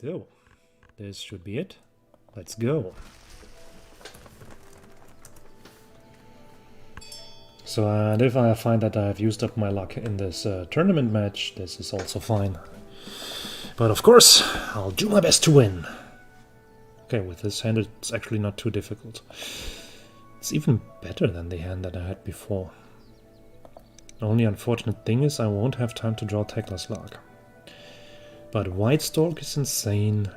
So, this should be it. Let's go. So, and if I find that I've used up my luck in this tournament match, this is also fine. But of course, I'll do my best to win. Okay, with this hand it's actually not too difficult. It's even better than the hand that I had before. The only unfortunate thing is I won't have time to draw Tackler's Lark. But White Stork is insane.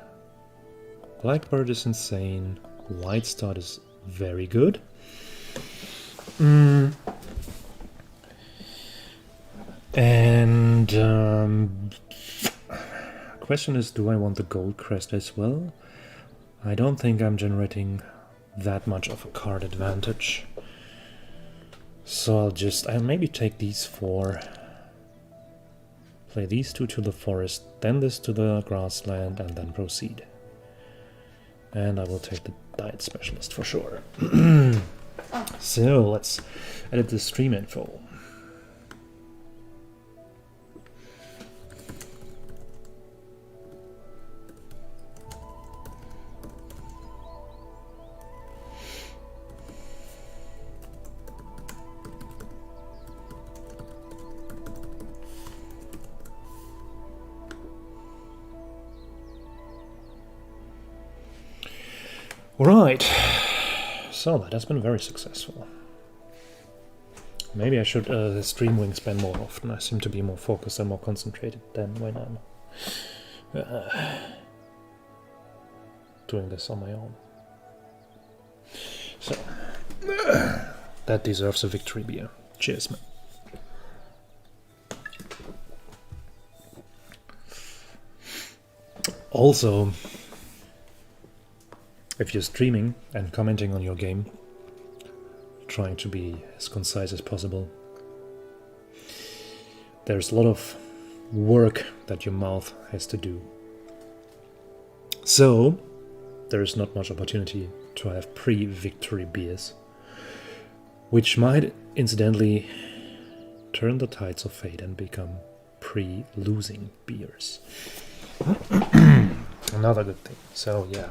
Blackbird is insane. White Start is very good. And question is, do I want the Gold Crest as well? I don't think I'm generating that much of a card advantage. So I'll maybe take these 4. Play these 2 to the forest, then this to the grassland, and then proceed. And I will take the Diet Specialist for sure. So let's edit the stream info. Right, so that has been very successful. Maybe I should stream Wingspan more often. I seem to be more focused and more concentrated than when I'm doing this on my own. So, that deserves a victory beer. Cheers, man. Also, if you're streaming and commenting on your game, trying to be as concise as possible, there's a lot of work that your mouth has to do. So, there's not much opportunity to have pre-victory beers, which might incidentally turn the tides of fate and become pre-losing beers. Another good thing. So, yeah.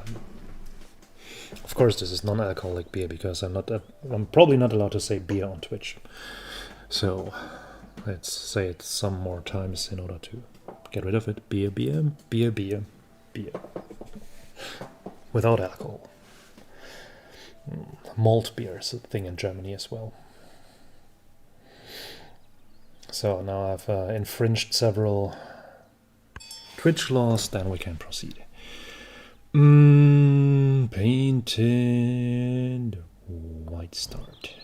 Of course, this is non-alcoholic beer because I'm probably not allowed to say beer on Twitch. So let's say it some more times in order to get rid of it. Beer, beer, beer, beer, beer. Without alcohol. Malt beer is a thing in Germany as well. So now I've infringed several Twitch laws, then we can proceed. Painted White Start.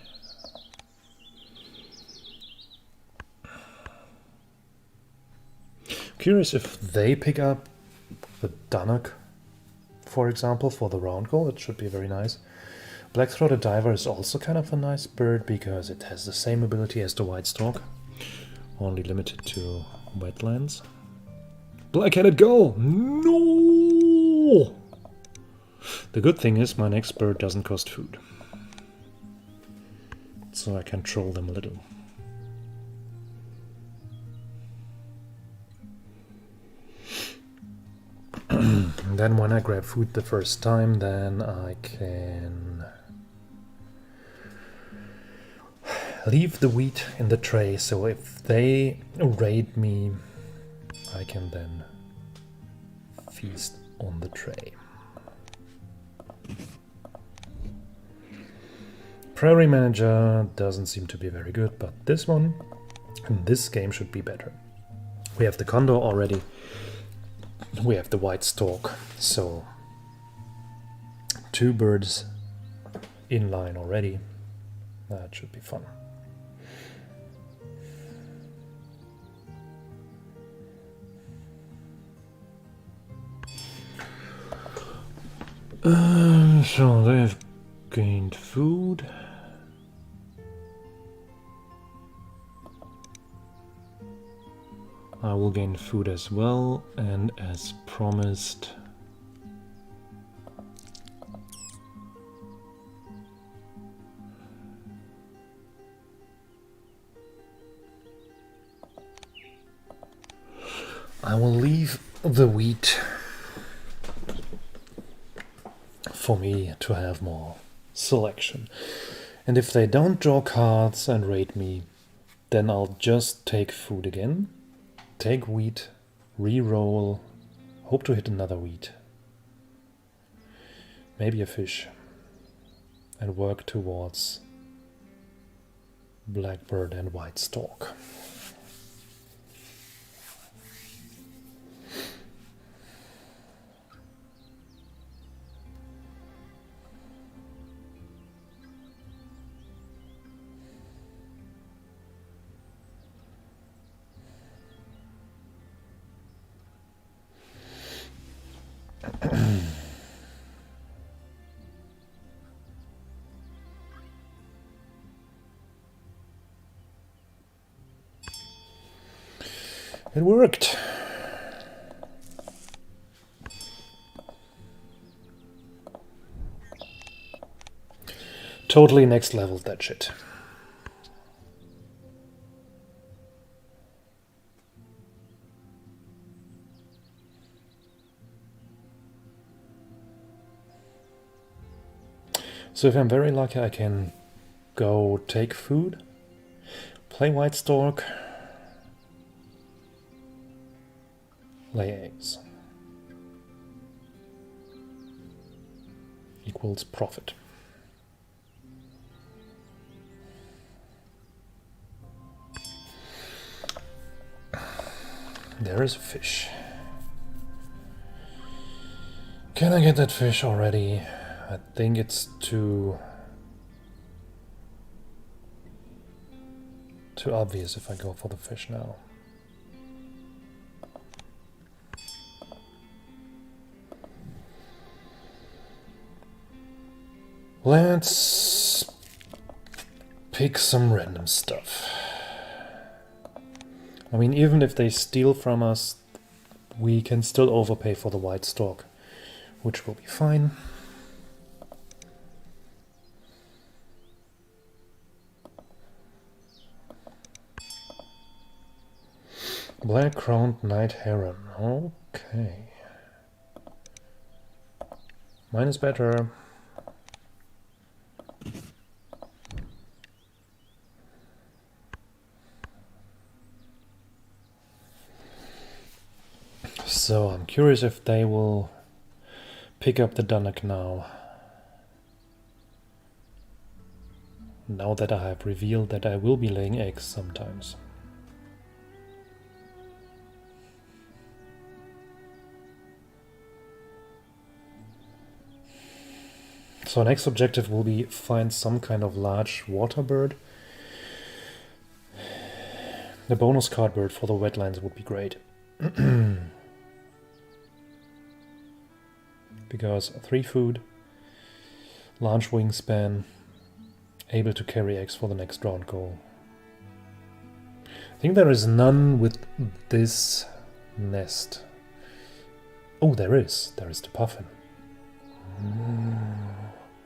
Curious if they pick up the Dunnock, for example, for the round goal. It should be very nice. Black-throated Diver is also kind of a nice bird because it has the same ability as the White Stork, only limited to wetlands. Black-headed Gull! No! The good thing is my next bird doesn't cost food, so I can troll them a little. And then when I grab food the first time, then I can leave the wheat in the tray, so if they raid me, I can then feast on the tray. Prairie Manager doesn't seem to be very good, but this one in this game should be better. We have the Condor already, we have the White Stork, so 2 birds in line already. That should be fun. So they've gained food. I will gain food as well, and as promised, I will leave the wheat for me to have more selection. And if they don't draw cards and raid me, then I'll just take food again, take wheat, re-roll, hope to hit another wheat, maybe a fish, and work towards blackbird and white stork. It worked. Totally next level, that shit. So if I'm very lucky, I can go take food, play white stork, lay eggs. Equals profit. There is a fish. Can I get that fish already? I think it's too obvious if I go for the fish now. Let's pick some random stuff. I mean, even if they steal from us, we can still overpay for the white stork, which will be fine. Black crowned night heron. Okay. Mine is better. So I'm curious if they will pick up the Dunnock now. Now that I have revealed that I will be laying eggs sometimes. So next objective will be find some kind of large water bird. The bonus card bird for the wetlands would be great. Because 3 food, large wingspan, able to carry eggs for the next round goal. I think there is none with this nest. Oh, there is. There is the puffin.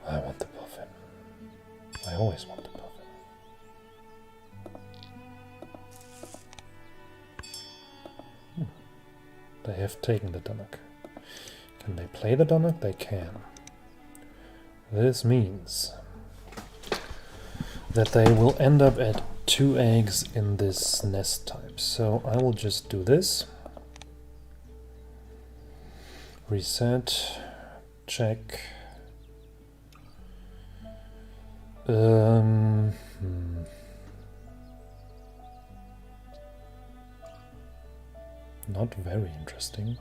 I want the puffin. I always want the puffin. They have taken the Dunnock. Can they play the Dunnock? They can. This means that they will end up at 2 eggs in this nest type. So I will just do this. Reset. Check. Not very interesting.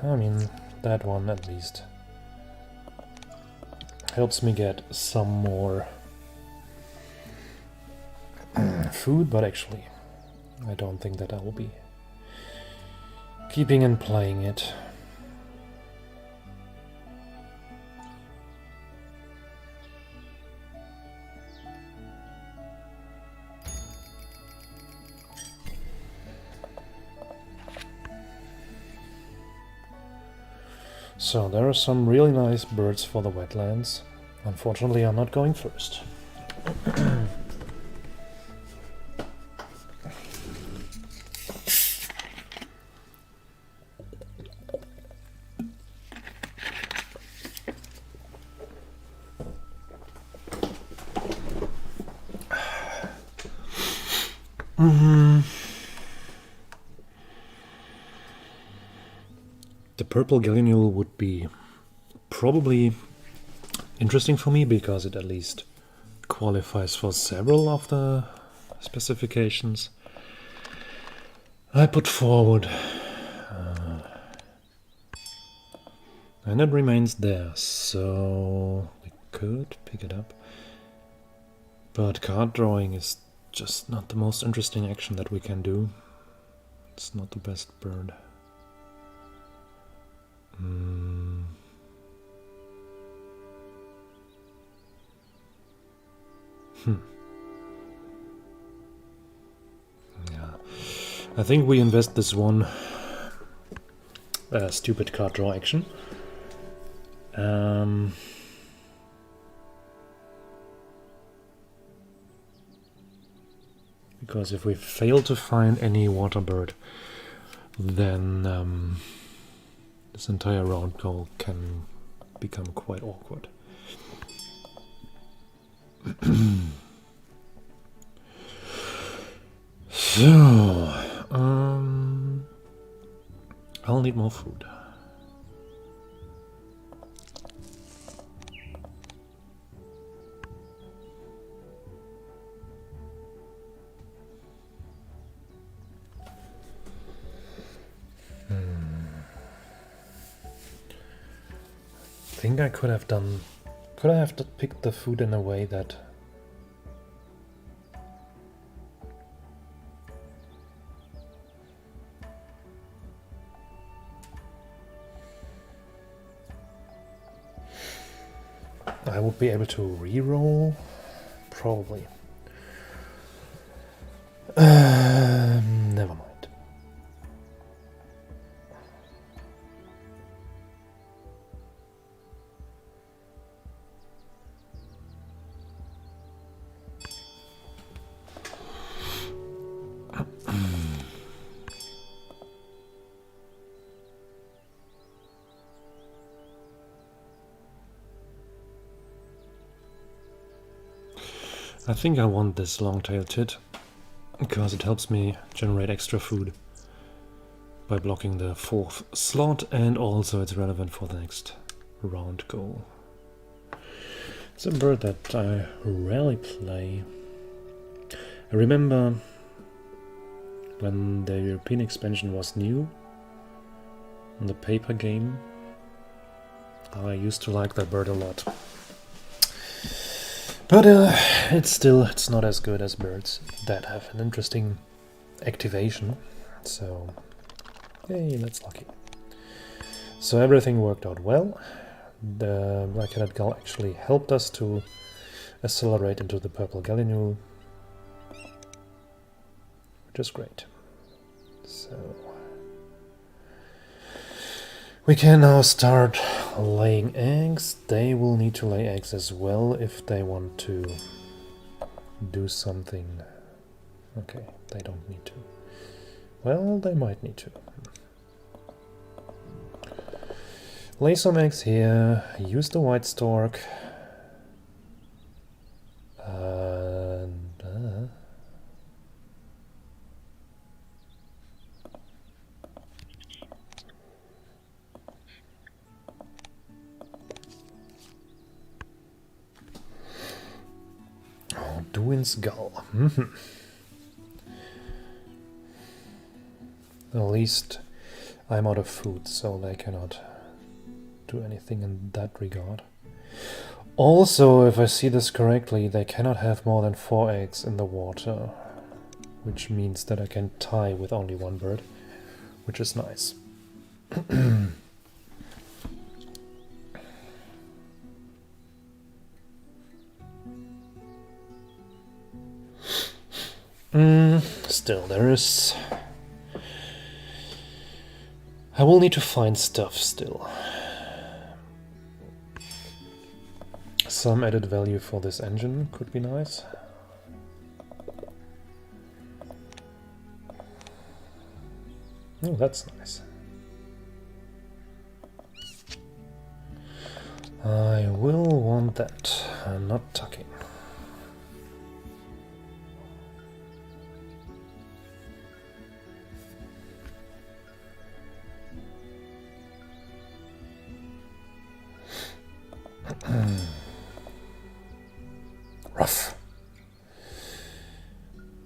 I mean, that one at least helps me get some more food, but actually I don't think that I will be keeping and playing it. So there are some really nice birds for the wetlands. Unfortunately, I'm not going first. The purple gallinule would be probably interesting for me because it at least qualifies for several of the specifications I put forward. And it remains there, so we could pick it up. But card drawing is just not the most interesting action that we can do. It's not the best bird. Yeah, I think we invest this one stupid card draw action. Because if we fail to find any water bird, then this entire round goal can become quite awkward. So, I'll need more food. I think I could have picked the food in a way that I would be able to re-roll, probably. Never mind. I think I want this long-tailed tit because it helps me generate extra food by blocking the 4th slot, and also it's relevant for the next round goal. It's a bird that I rarely play. I remember when the European expansion was new in the paper game, I used to like that bird a lot. But it's not as good as birds that have an interesting activation. So, yay, that's lucky. So everything worked out well. The black-headed gull actually helped us to accelerate into the purple gallinule, which is great. So we can now start laying eggs. They will need to lay eggs as well if they want to do something. Okay, they don't need to. Well, they might need to. Lay some eggs here, use the white stork. And Duin's gull. At least I'm out of food, so they cannot do anything in that regard. Also, if I see this correctly, they cannot have more than 4 eggs in the water, which means that I can tie with only one bird, which is nice. Still, there is... I will need to find stuff still. Some added value for this engine could be nice. Oh, that's nice. I will want that. I'm not tucking.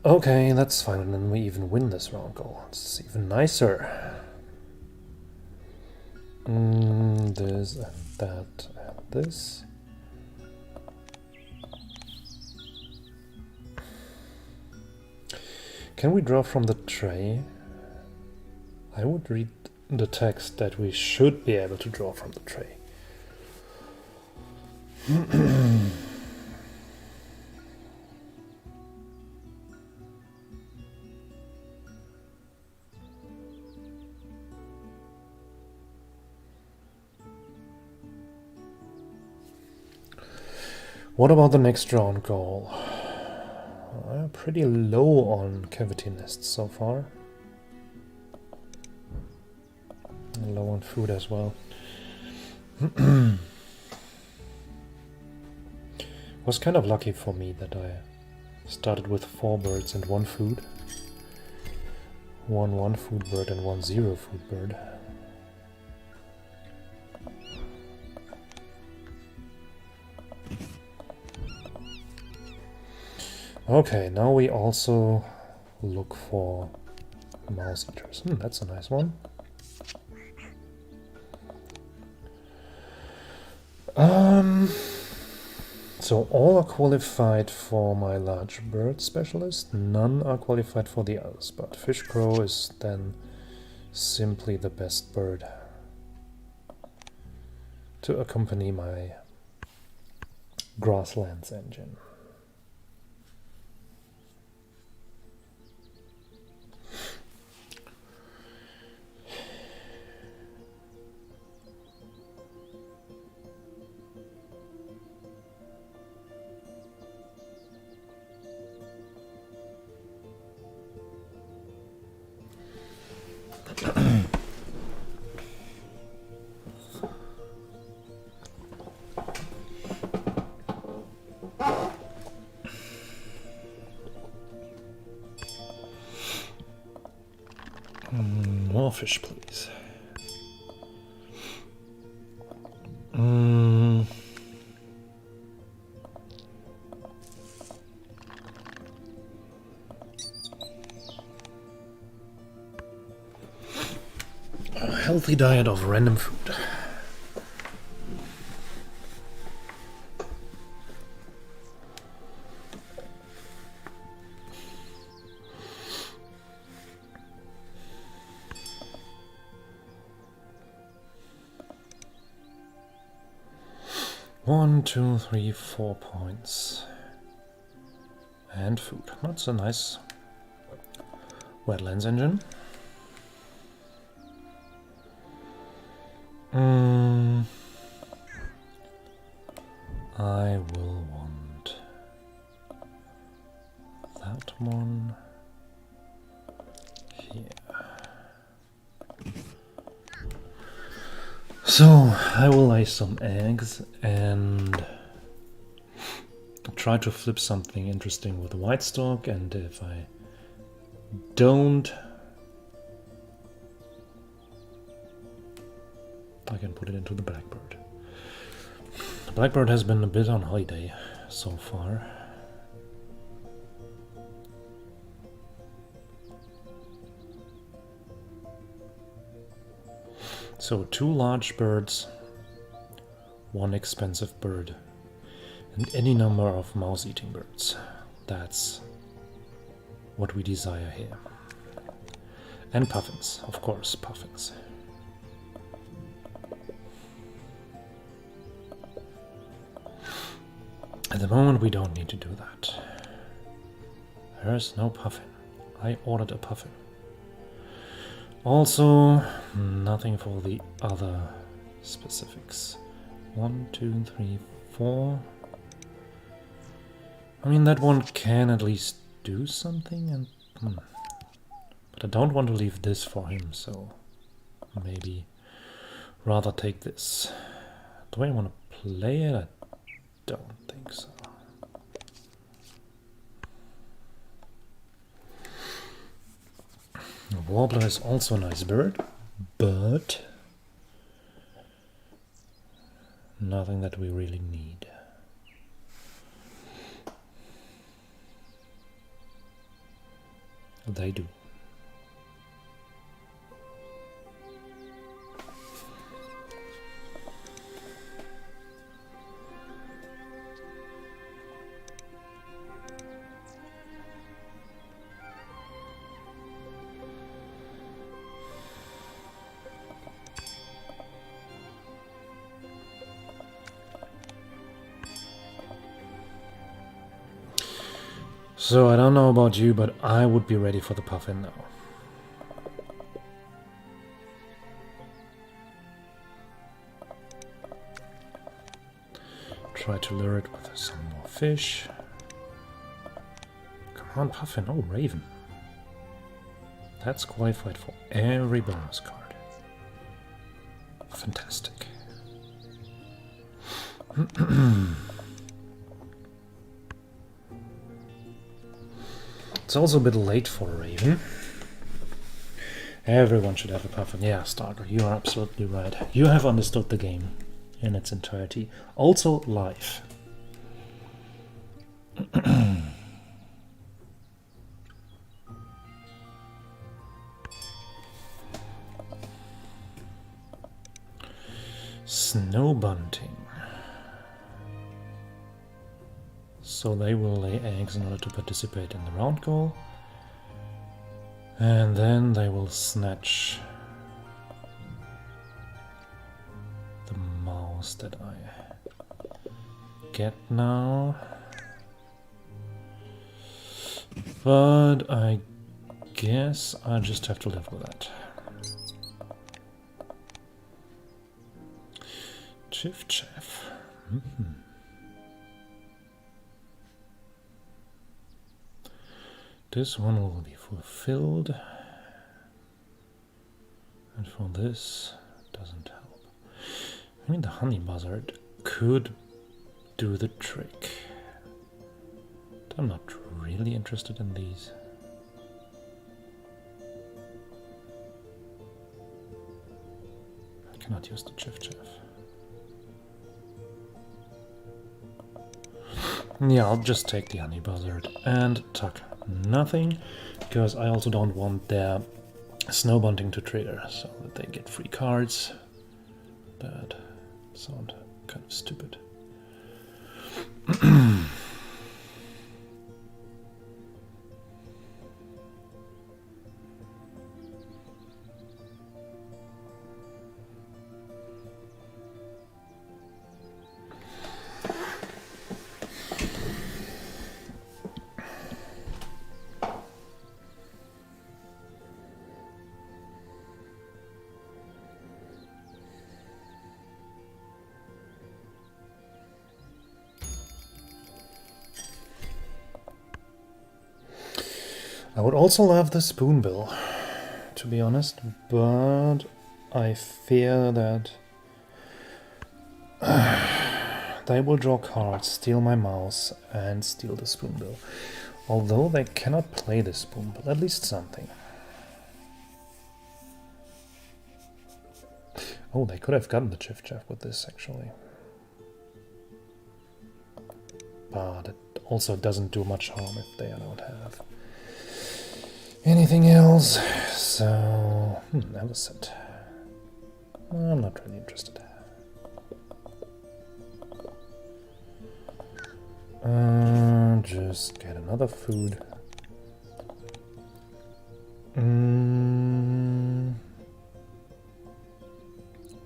Okay, that's fine, and then we even win this round goal. It's even nicer. This and that and this. Can we draw from the tray? I would read the text that we should be able to draw from the tray. What about the next round goal? Pretty low on cavity nests so far. And low on food as well. Was kind of lucky for me that I started with 4 birds and 1 food. 1 food bird and 1 0 food bird. Okay, now we also look for mouse eaters. That's a nice one. So all are qualified for my large bird specialist, none are qualified for the others, but fish crow is then simply the best bird to accompany my grasslands engine. More fish, please. A healthy diet of random food. One, 2, 3, 4 points. And food. That's a nice wetlands engine. I will want that one here. So I will lay some eggs and try to flip something interesting with the white stock, and if I don't, I can put it into the blackbird. The blackbird has been a bit on holiday so far. So 2 large birds, 1 expensive bird, and any number of mouse-eating birds. That's what we desire here. And puffins, of course, puffins. At the moment we don't need to do that. There's no puffin. I ordered a puffin. Also, nothing for the other specifics. 1, 2, 3, 4. I mean, that one can at least do something, and but I don't want to leave this for him, so maybe rather take this. Do I want to play it? I don't think so. The warbler is also a nice bird, but nothing that we really need. They do. So I don't know about you, but I would be ready for the puffin now. Try to lure it with some more fish. Come on, puffin. Oh, raven. That's qualified for every bonus card. Fantastic. It's also a bit late for a raven. Everyone should have a puffin. Yeah, Starker, you are absolutely right. You have understood the game in its entirety. Also live. Snow bunting. So they will lay eggs in order to participate in the round goal. And then they will snatch the mouse that I get now. But I guess I just have to live with that. Chiff chaff. This one will be fulfilled, and for this, doesn't help. I mean, the honey buzzard could do the trick. But I'm not really interested in these. I cannot use the chiff chaff. Yeah, I'll just take the honey buzzard and tuck nothing, because I also don't want their snow bunting to trigger, so that they get free cards. That sound kind of stupid. I would also love the spoonbill, to be honest, but I fear that they will draw cards, steal my mouse, and steal the spoonbill. Although they cannot play the spoonbill, at least something. Oh, they could have gotten the chiff chaff with this, actually. But it also doesn't do much harm if they don't have anything else. So, that was it. I'm not really interested. Just get another food.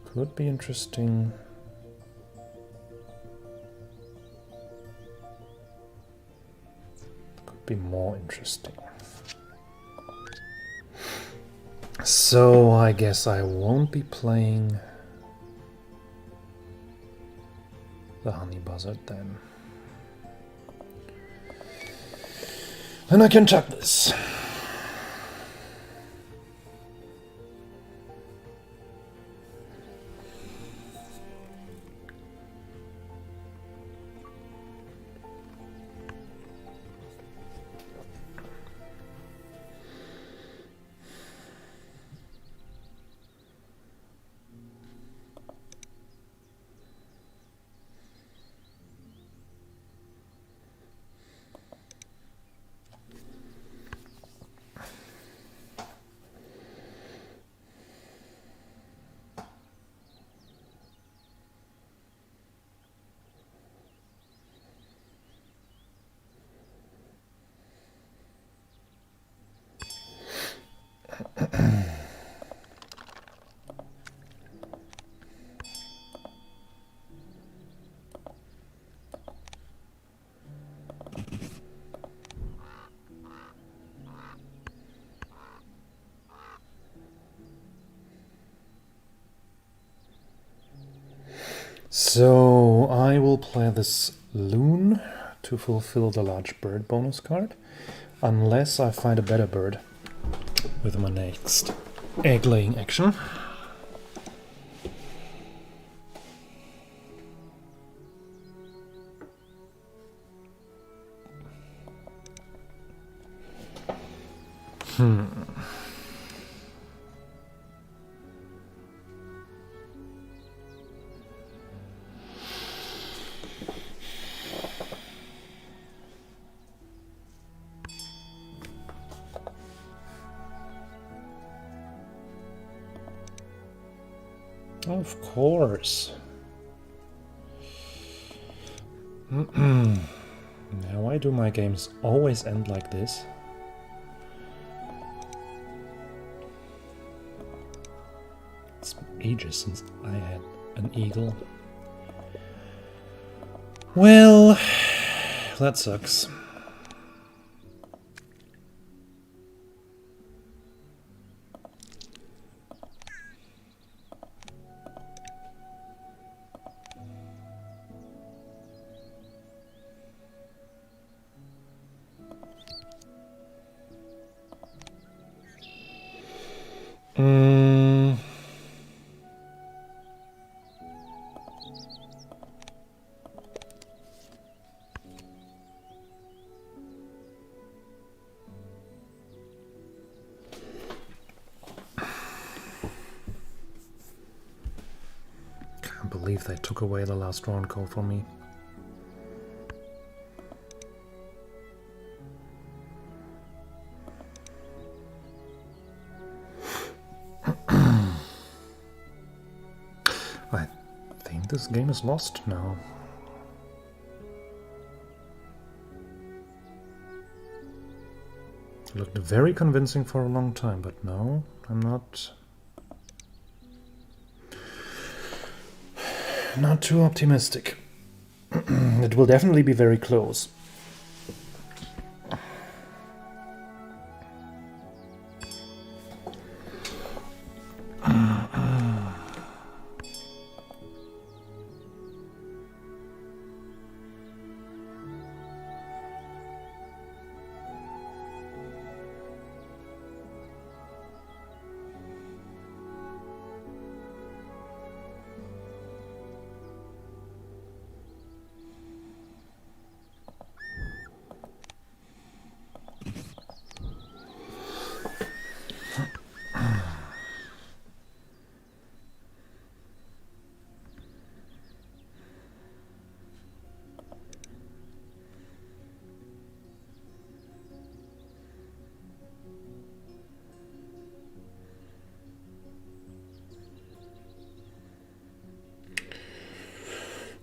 Could be interesting. Could be more interesting. So I guess I won't be playing the honey buzzard then. And I can chuck this. So I will play this loon to fulfill the large bird bonus card, unless I find a better bird with my next egg laying action. Of course. Now, why do my games always end like this? It's ages since I had an eagle. Well, that sucks. Can't believe they took away the last round call from me. I think this game is lost now. It looked very convincing for a long time, but no, I'm not too optimistic. It will definitely be very close.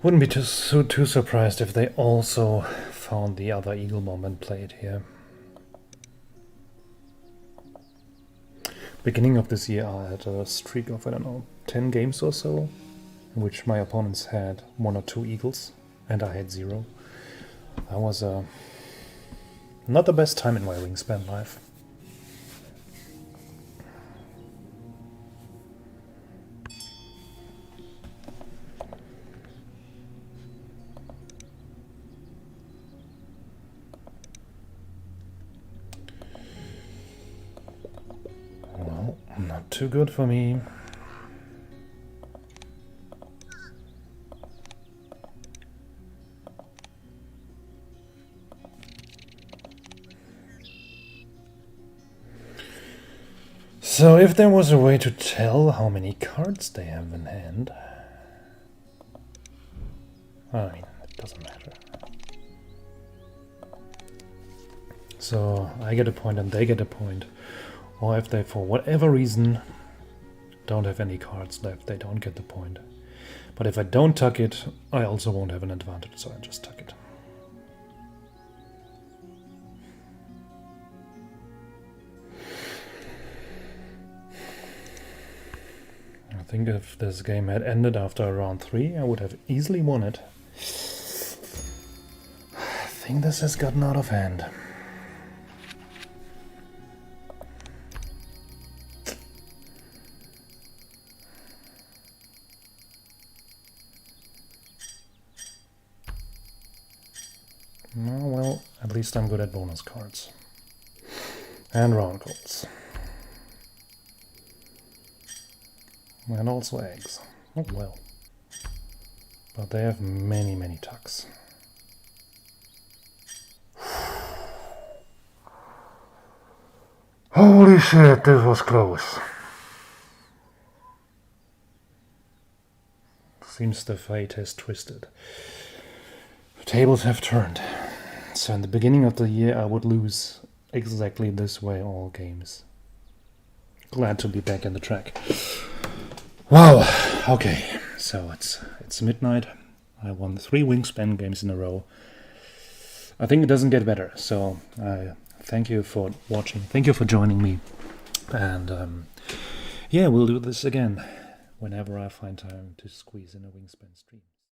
Wouldn't be too surprised if they also found the other Eagle Bomb and played here. Beginning of this year I had a streak of, I don't know, 10 games or so, in which my opponents had 1 or 2 Eagles and I had 0. That was not the best time in my Wingspan life. Not too good for me. So if there was a way to tell how many cards they have in hand, I mean, it doesn't matter. So I get a point and they get a point. Or if they, for whatever reason, don't have any cards left, they don't get the point. But if I don't tuck it, I also won't have an advantage, so I just tuck it. I think if this game had ended after round 3, I would have easily won it. I think this has gotten out of hand. Oh, well, at least I'm good at bonus cards. And round goals. And also eggs. Oh, well. But they have many, many tucks. Holy shit, this was close. Seems the fate has twisted. The tables have turned. So in the beginning of the year I would lose exactly this way all games. Glad to be back in the track. Wow, okay, so it's midnight. I won 3 Wingspan games in a row. I think it doesn't get better, so thank you for watching. Thank you for joining me. And yeah, we'll do this again whenever I find time to squeeze in a Wingspan stream.